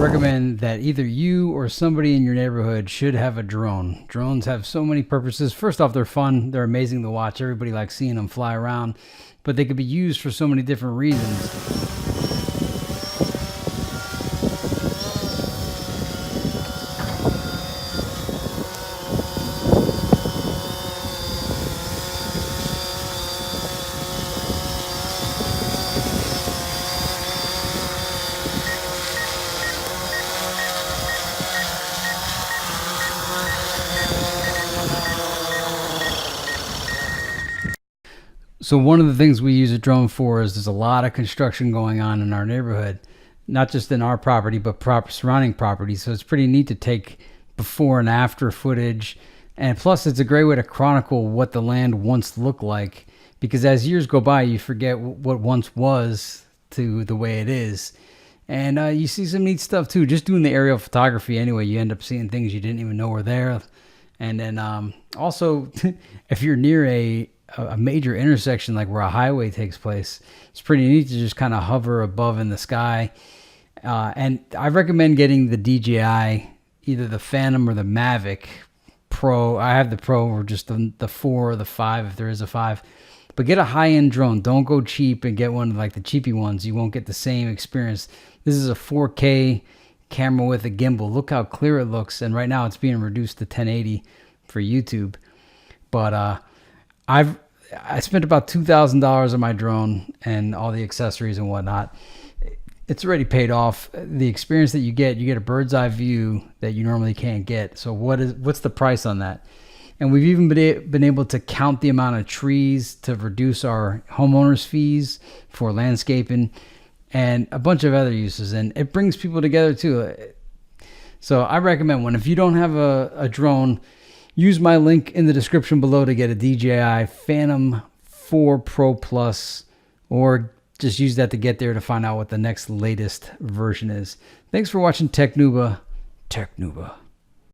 recommend that either you or somebody in your neighborhood should have a drone. Drones have so many purposes. First off, they're fun. They're amazing to watch. Everybody likes seeing them fly around, but they could be used for so many different reasons. So one of the things we use a drone for is there's a lot of construction going on in our neighborhood, not just in our property, but surrounding properties. So it's pretty neat to take before and after footage. And plus, it's a great way to chronicle what the land once looked like, because as years go by, you forget what once was to the way it is. And you see some neat stuff too. Just doing the aerial photography anyway, you end up seeing things you didn't even know were there. And then also, if you're near a major intersection, like where a highway takes place, it's pretty neat to just kind of hover above in the sky. And I recommend getting the DJI, either the Phantom or the Mavic Pro. I have the Pro, or just the 4 or the 5 if there is a 5. But get a high-end drone. Don't go cheap and get one of like the cheapy ones. You won't get the same experience. This is a 4K camera with a gimbal. Look how clear it looks. And right now it's being reduced to 1080 for YouTube. But I spent about $2,000 on my drone and all the accessories and whatnot. It's already paid off. The experience that you get a bird's eye view that you normally can't get. So what's the price on that? And we've even been able to count the amount of trees to reduce our homeowners fees for landscaping and a bunch of other uses. And it brings people together too. So I recommend one. If you don't have a drone, use my link in the description below to get a DJI Phantom 4 Pro Plus, or just use that to get there to find out what the next latest version is. Thanks for watching Technuba.